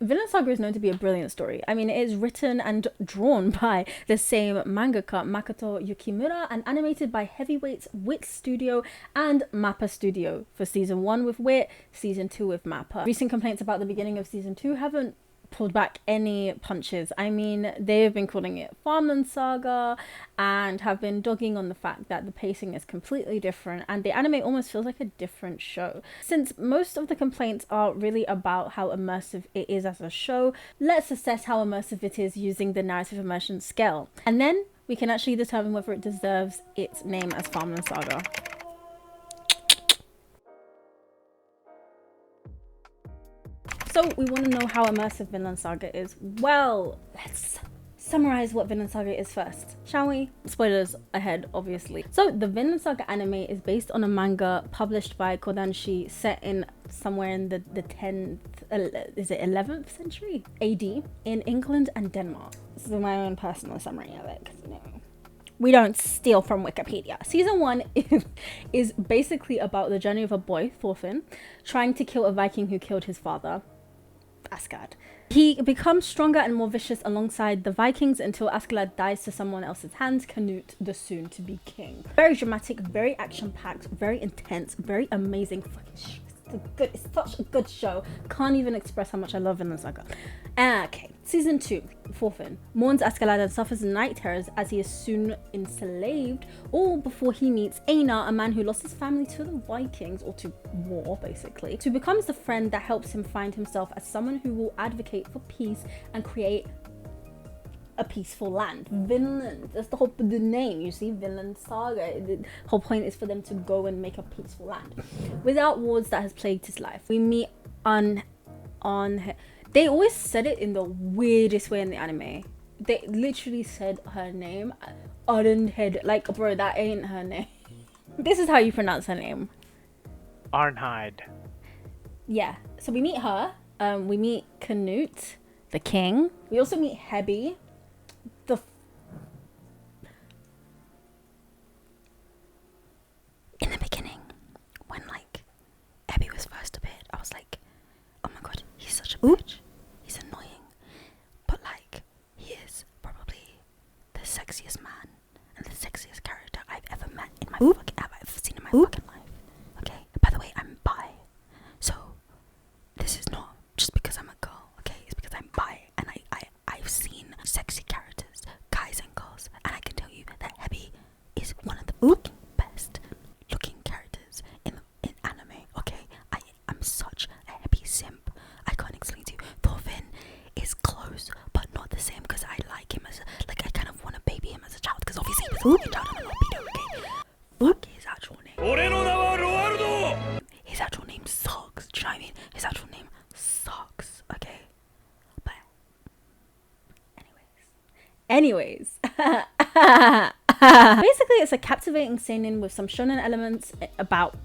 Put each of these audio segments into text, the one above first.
Vinland Saga is known to be a brilliant story. I mean, it is written and drawn by the same mangaka, Makoto Yukimura, and animated by Heavyweights Wit Studio and Mappa Studio for season 1 with Wit, season 2 with Mappa. Recent complaints about the beginning of season 2 haven't pulled back any punches. I mean, they've been calling it Farmland Saga and have been dogging on the fact that the pacing is completely different and the anime almost feels like a different show. Since most of the complaints are really about how immersive it is as a show, let's assess how immersive it is using the narrative immersion scale, and then we can actually determine whether it deserves its name as Farmland Saga. So we want to know how immersive Vinland Saga is. Well, let's summarize what Vinland Saga is first, shall we? Spoilers ahead, obviously. So the Vinland Saga anime is based on a manga published by Kodansha set in somewhere in the 10th, is it 11th century AD in England and Denmark. This is my own personal summary of it, because, you know, we don't steal from Wikipedia. Season 1 is basically about the journey of a boy, Thorfinn, trying to kill a Viking who killed his father, Asgard. He becomes stronger and more vicious alongside the Vikings until Asgard dies to someone else's hands, Canute, the soon-to-be king. Very dramatic, very action-packed, very intense, very amazing. Fucking shit. It's such a good show. Can't even express how much I love Vinland Saga. Okay, season 2, Thorfinn mourns Asgard and suffers night terrors as he is soon enslaved, all before he meets Einar, a man who lost his family to the Vikings, or to war basically, who becomes the friend that helps him find himself as someone who will advocate for peace and create a peaceful land. Vinland, that's the whole the name, you see, Vinland Saga. The whole point is for them to go and make a peaceful land without wars that has plagued his life. We meet on they always said it in the weirdest way in the anime. They literally said her name, Arnheid. Like, bro, that ain't her name. This is how you pronounce her name. Arnheid. Yeah, so we meet her. We meet Canute, the king. We also meet Hebby, in the beginning, when like Hebby was first appeared, I was like, oh my god, he's such a bitch. He's annoying, but like he is probably the sexiest man and the sexiest character I've ever met in my fucking, I've ever seen in my fucking life. Okay, by the way, I'm bi, so this is not just because I'm a girl. Okay, it's because I'm bi, and I've seen sexy characters, guys and girls, and I can tell you that Hebby is one of the fucking best looking characters in anime. Okay, I'm such a Hebby simp. I can't explain to you. Thorfinn is close, but not the same, because I like him as like, I kind of want to baby him as a child, because obviously he was a child and I'm not pedo. Okay, fuck his actual name. His actual name sucks. Do you know what I mean? His actual name sucks. Okay, but anyways. Basically, it's a captivating seinen with some shonen elements about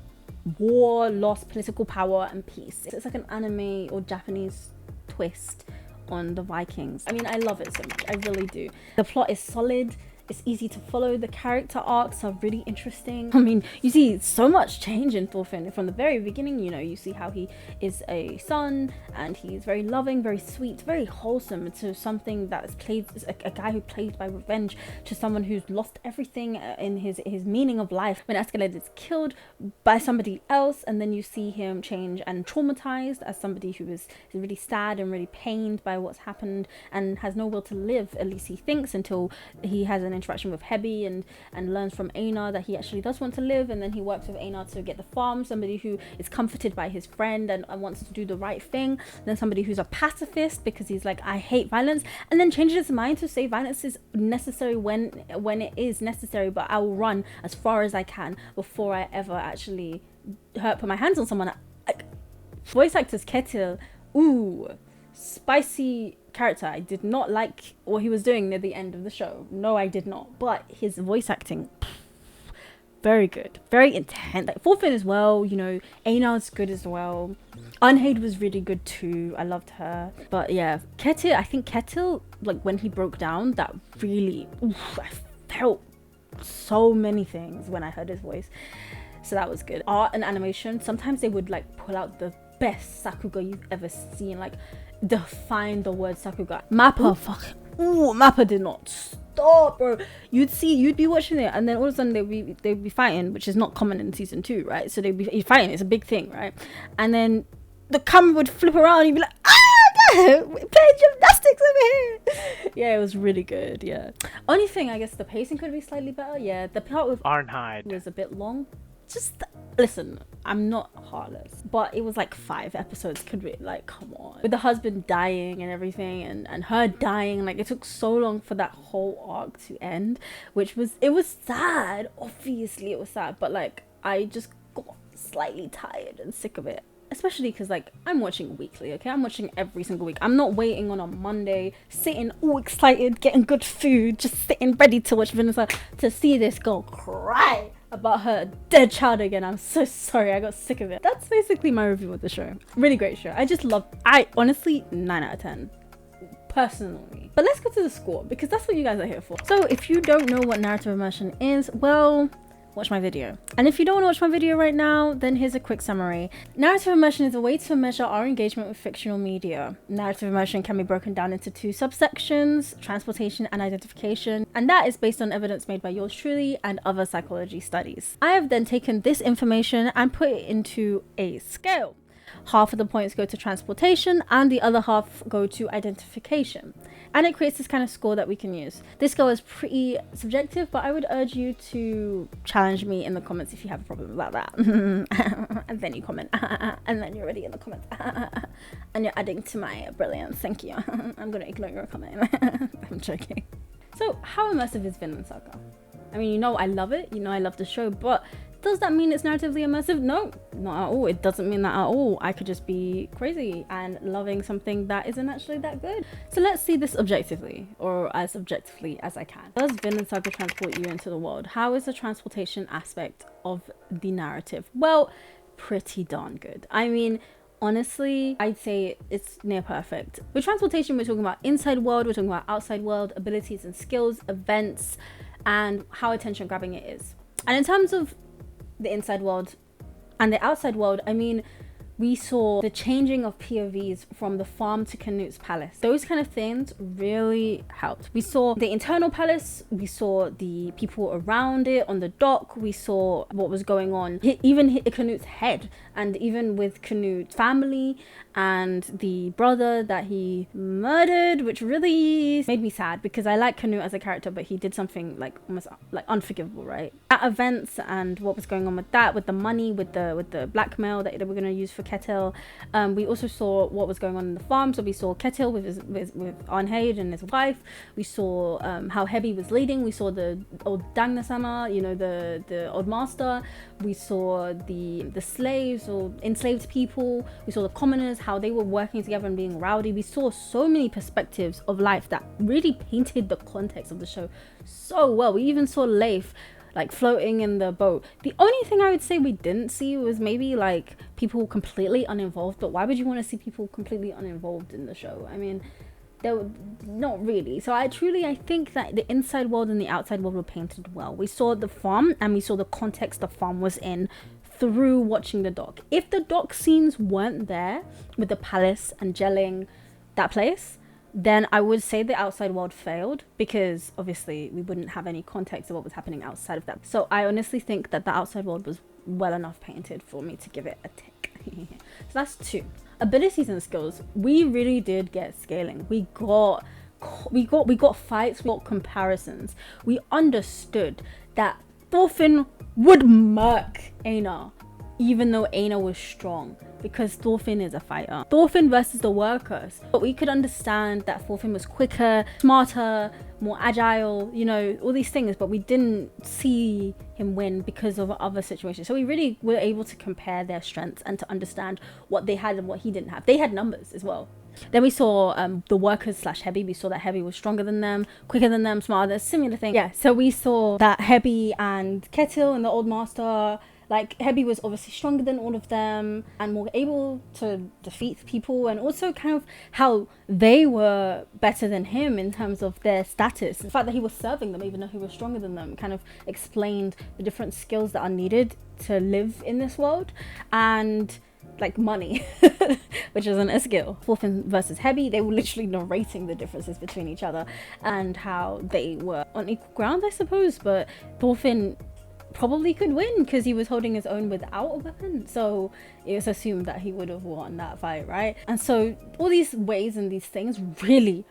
war, loss, political power, and peace. It's like an anime or Japanese twist on the Vikings. I mean, I love it so much. I really do. The plot is solid. It's easy to follow. The character arcs are really interesting. I mean, you see so much change in Thorfinn from the very beginning. You know, you see how he is a son and he's very loving, very sweet, very wholesome, to something that is played, a guy who plays by revenge, to someone who's lost everything in his meaning of life when Askeled is killed by somebody else, and then you see him change and traumatized as somebody who is really sad and really pained by what's happened and has no will to live, at least he thinks, until he has an interaction with Hebby and learns from Einar that he actually does want to live, and then he works with Einar to get the farm, somebody who is comforted by his friend and wants to do the right thing, then somebody who's a pacifist because he's like, I hate violence, and then changes his mind to say violence is necessary when it is necessary, but I will run as far as I can before I ever actually put my hands on someone. Voice actors Ketil, ooh, spicy character. I did not like what he was doing near the end of the show. No, I did not. But his voice acting, very good, very intense. Like Thorfinn as well, you know, Einar's good as well. Arnheid was really good too. I loved her. But yeah, Ketil, I think Ketil, like when he broke down, that really, I felt so many things when I heard his voice. So that was good. Art and animation, sometimes they would like pull out the best sakuga you've ever seen. Like defined the word Sakuga. Mappa fucking, ooh, Mappa did not stop, bro. You'd be watching it, and then all of a sudden they'd be fighting, which is not common in season 2, right? So they'd be fighting, it's a big thing, right? And then the camera would flip around and you'd be like, playing gymnastics over here. Yeah, it was really good. Yeah, only thing, I guess the pacing could be slightly better. Yeah, the part with Arnheid was a bit long. Just listen, I'm not heartless, but it was like 5 episodes. Could be like, come on, with the husband dying and everything, and her dying, like it took so long for that whole arc to end, which was, it was sad. Obviously it was sad, but like I just got slightly tired and sick of it. Especially because, like, I'm watching weekly, okay? I'm watching every single week. I'm not waiting on a Monday, sitting all excited, getting good food, just sitting ready to watch Vinland Saga, to see this girl cry about her dead child again. I'm so sorry. I got sick of it. That's basically my review of the show. Really great show. I honestly, 9 out of 10. Personally. But let's go to the score, because that's what you guys are here for. So if you don't know what narrative immersion is, well, watch my video. And if you don't want to watch my video right now, then here's a quick summary. Narrative immersion is a way to measure our engagement with fictional media. Narrative immersion can be broken down into 2 subsections, transportation and identification, and that is based on evidence made by yours truly and other psychology studies. I have then taken this information and put it into a scale. Half of the points go to transportation and the other half go to identification. And it creates this kind of score that we can use. This score is pretty subjective, but I would urge you to challenge me in the comments if you have a problem about that. And then you comment, and then you're already in the comments, and you're adding to my brilliance. Thank you. I'm gonna ignore your comment. I'm joking. So how immersive is Vinland Saga? I mean, you know I love it, you know I love the show, but does that mean it's narratively immersive? No, not at all. It doesn't mean that at all. I could just be crazy and loving something that isn't actually that good. So let's see this objectively, or as objectively as I can. Does Vinland Saga transport you into the world? How is the transportation aspect of the narrative? Well, pretty darn good. I mean, honestly, I'd say it's near perfect. With transportation, we're talking about inside world, we're talking about outside world, abilities and skills, events, and how attention grabbing it is. And in terms of the inside world and the outside world, I mean, we saw the changing of POVs from the farm to Canute's palace. Those kind of things really helped. We saw the internal palace, we saw the people around it on the dock, we saw what was going on, even hit Canute's head, and even with Canute's family and the brother that he murdered, which really made me sad because I like Canute as a character, but he did something like almost like unforgivable, right? At events and what was going on with that, with the money, with the blackmail that we're going to use for Ketil. We also saw what was going on in the farm. So we saw Ketil with Arnheid and his wife. We saw how Hebi was leading. We saw the old Dagnasana, you know, the old master. We saw the slaves or enslaved people. We saw the commoners, how they were working together and being rowdy. We saw so many perspectives of life that really painted the context of the show so well. We even saw Leif like floating in the boat. The only thing I would say we didn't see was maybe like people completely uninvolved, but why would you want to see people completely uninvolved in the show? I mean, not really. So I think that the inside world and the outside world were painted well. We saw the farm and we saw the context the farm was in through watching the dock. If the dock scenes weren't there with the palace and gelling that place, then I would say the outside world failed, because obviously we wouldn't have any context of what was happening outside of that. So I honestly think that the outside world was well enough painted for me to give it a tick. So that's 2. Abilities and skills. We really did get scaling. We got fights, we got comparisons. We understood that Thorfinn would murk Einar, even though Einar was strong, because Thorfinn is a fighter. Thorfinn versus the workers. But we could understand that Thorfinn was quicker, smarter, more agile, you know, all these things, but we didn't see him win because of other situations. So we really were able to compare their strengths and to understand what they had and what he didn't have. They had numbers as well. Then we saw the workers / Hebi. We saw that Hebi was stronger than them, quicker than them, smarter, similar thing. Yeah, so we saw that Hebi and Ketil and the old master, like Hebi was obviously stronger than all of them and more able to defeat people, and also kind of how they were better than him in terms of their status. The fact that he was serving them even though he was stronger than them kind of explained the different skills that are needed to live in this world. And like money, which isn't a skill. Thorfinn versus Hebi, they were literally narrating the differences between each other and how they were on equal ground, I suppose. But Thorfinn probably could win because he was holding his own without a weapon, so it was assumed that he would have won that fight, right? And so all these ways and these things really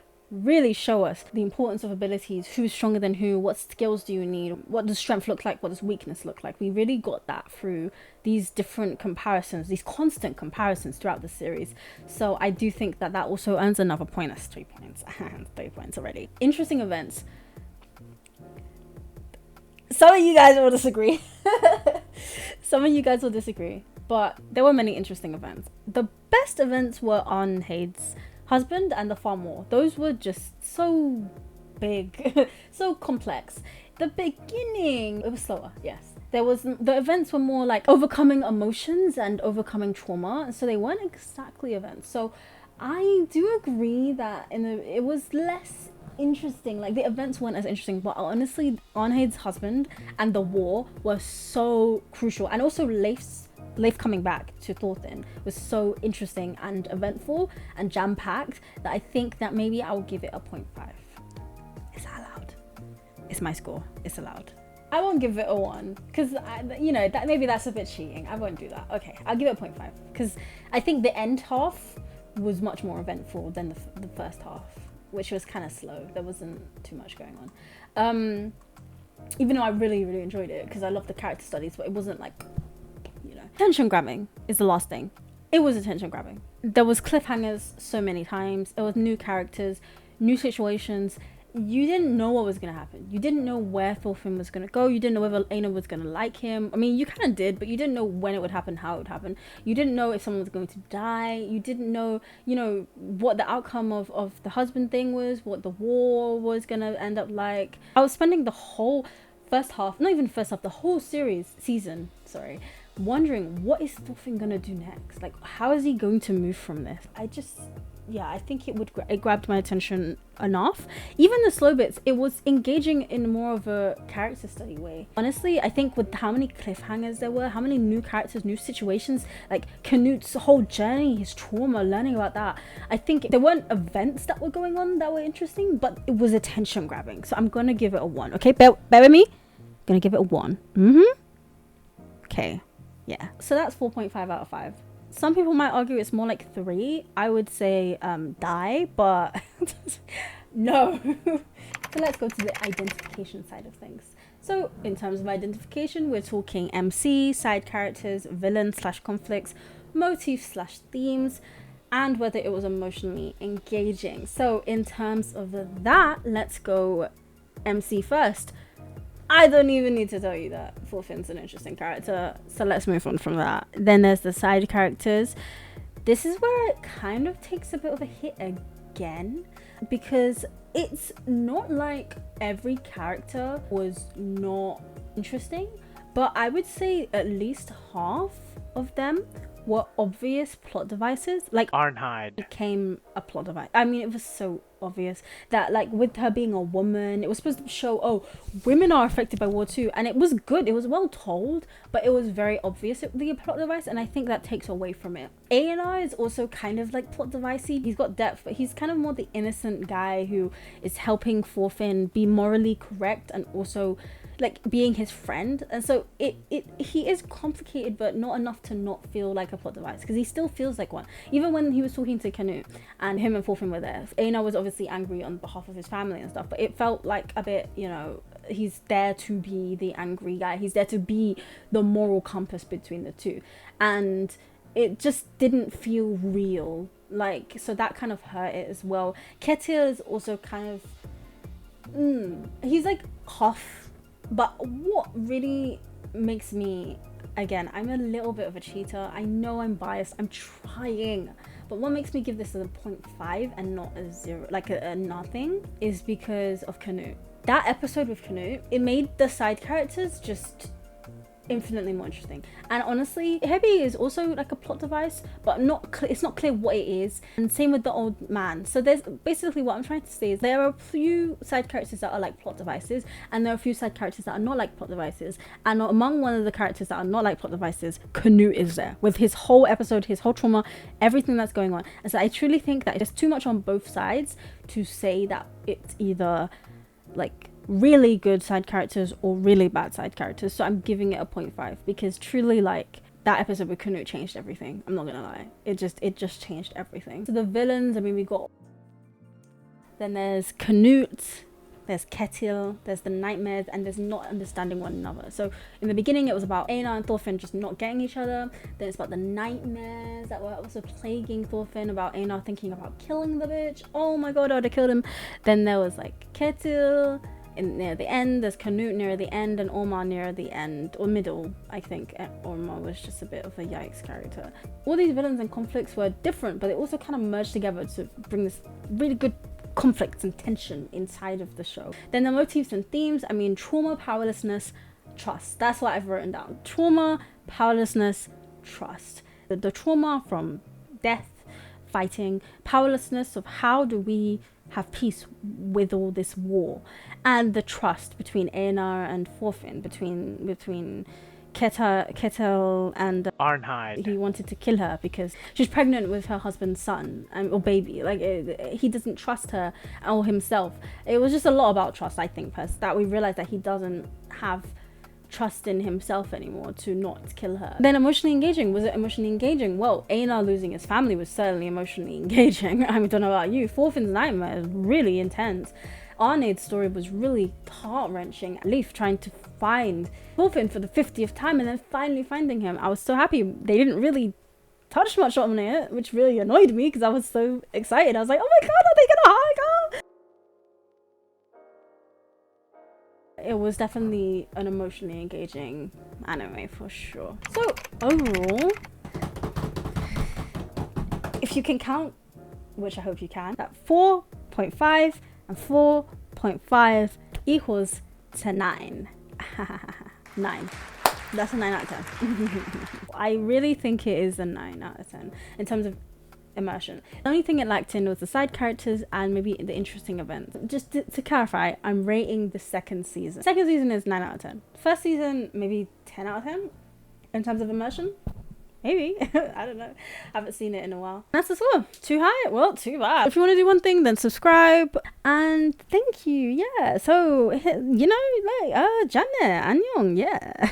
show us the importance of abilities, who's stronger than who, what skills do you need, what does strength look like, what does weakness look like. We really got that through these different comparisons, these constant comparisons throughout the series. So I do think that that also earns another point. That's 3 points. 3 points already. Interesting events. Some of you guys will disagree. But there were many interesting events. The best events were Arnheid's husband and the farm war. Those were just so big, so complex. The beginning, it was slower, yes. The events were more like overcoming emotions and overcoming trauma, so they weren't exactly events. So I do agree that it was less interesting. Like, the events weren't as interesting, but honestly, Arnheid's husband and the war were so crucial, and also Leif coming back to Thorfinn was so interesting and eventful and jam-packed that I think that maybe I'll give it a 0.5. Is that allowed? It's my score. It's allowed. I won't give it a 1 because that maybe that's a bit cheating. I won't do that. Okay, I'll give it a 0.5 because I think the end half was much more eventful than the first half, which was kind of slow. There wasn't too much going on. Even though I really enjoyed it because I love the character studies, but it wasn't like, attention grabbing is the last thing. It was attention grabbing. There was cliffhangers so many times. There was new characters, new situations. You didn't know what was going to happen. You didn't know where Thorfinn was going to go. You didn't know whether Einar was going to like him. I mean, you kind of did, but you didn't know when it would happen, how it would happen. You didn't know if someone was going to die. You didn't know, what the outcome of the husband thing was, what the war was going to end up like. I was spending the whole the whole season, wondering what is Thorfinn gonna do next. Like, how is he going to move from this? I think it grabbed my attention enough. Even the slow bits, it was engaging in more of a character study way. Honestly, I think with how many cliffhangers there were, how many new characters, new situations, like Canute's whole journey, his trauma, learning about that, I think there weren't events that were going on that were interesting, but it was attention grabbing. So I'm gonna give it a 1. Okay, bear with me. Gonna give it a 1. Okay, yeah. So that's 4.5 out of 5. Some people might argue it's more like 3. I would say die, but no. So let's go to the identification side of things. So in terms of identification, we're talking MC, side characters, villain/conflicts, motifs/themes, and whether it was emotionally engaging. So in terms of that, let's go MC first. I don't even need to tell you that Thorfinn's an interesting character, so let's move on from that. Then there's the side characters. This is where it kind of takes a bit of a hit again, because it's not like every character was not interesting, but I would say at least half of them were obvious plot devices. Like, Arnheid became a plot device. I mean, it was so obvious that, like, with her being a woman, it was supposed to show, women are affected by war too, and it was good, it was well told, but it was very obvious the plot device, and I think that takes away from it. Einar is also kind of like plot devicey. He's got depth, but he's kind of more the innocent guy who is helping Thorfinn be morally correct and also like being his friend, and so he is complicated, but not enough to not feel like a plot device, because he still feels like one. Even when he was talking to Canute and him and Thorfinn were there, Einar was obviously angry on behalf of his family and stuff, but it felt like a bit, he's there to be the angry guy, he's there to be the moral compass between the two, and it just didn't feel real. Like, so that kind of hurt it as well. Ketil is also kind of he's like half. But what really makes me, again, I'm a little bit of a cheater. I know I'm biased. I'm trying. But what makes me give this a 0.5 and not a 0, like a nothing, is because of Canute. That episode with Canute, it made the side characters just infinitely more interesting. And honestly, Hebi is also like a plot device, but it's not clear what it is. And same with the old man. So there's basically, what I'm trying to say is there are a few side characters that are like plot devices, and there are a few side characters that are not like plot devices. And among one of the characters that are not like plot devices, Canute is there with his whole episode, his whole trauma, everything that's going on. And so I truly think that there's too much on both sides to say that it's either like really good side characters or really bad side characters. So I'm giving it a 0.5 because truly, like, that episode with Canute changed everything. I'm not gonna lie, it just changed everything. So the villains, I mean, then there's Canute, there's Ketil, there's the nightmares, and there's not understanding one another. So in the beginning it was about Einar and Thorfinn just not getting each other. Then it's about the nightmares that were also plaguing Thorfinn, about Einar thinking about killing the bitch. Oh my god, I would have killed him. Then there was like Ketil near the end, there's Canute near the end, and Ormar near the end, or middle. I think Ormar was just a bit of a yikes character. All these villains and conflicts were different, but they also kind of merged together to bring this really good conflicts and tension inside of the show. Then the motifs and themes, I mean, trauma, powerlessness, trust. That's what I've written down. Trauma, powerlessness, trust. The trauma from death, fighting, powerlessness of how do we have peace with all this war, and the trust between Einar and Thorfinn, between Ketil and Arnheid. He wanted to kill her because she's pregnant with her husband's son or baby. Like he doesn't trust her or himself. It was just a lot about trust, I think, that we realized that he doesn't have trust in himself anymore to not kill her. Then emotionally engaging. Was it emotionally engaging? Well, Einar losing his family was certainly emotionally engaging. I don't know about you. Thorfinn's nightmare is really intense. Arneid's story was really heart-wrenching. Leif trying to find Thorfinn for the 50th time and then finally finding him. I was so happy they didn't really touch much on it, which really annoyed me because I was so excited. I was like, oh my god, are they gonna hug her? It was definitely an emotionally engaging anime for sure. So overall, if you can count, which I hope you can, that 4.5 and 4.5 equals to 9. 9. That's a 9 out of 10. I really think it is a 9 out of 10 in terms of immersion. The only thing it lacked in was the side characters and maybe the interesting events. Just to clarify, I'm rating the second season. Second season is 9 out of 10. First season, maybe 10 out of 10 in terms of immersion. Maybe. I don't know. I haven't seen it in a while. That's the score. Too high? Well, too bad. If you want to do one thing, then subscribe. And thank you. Yeah. So, you know, like, Janne, annyeong. Yeah.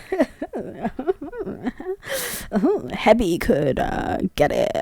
Hebi could get it.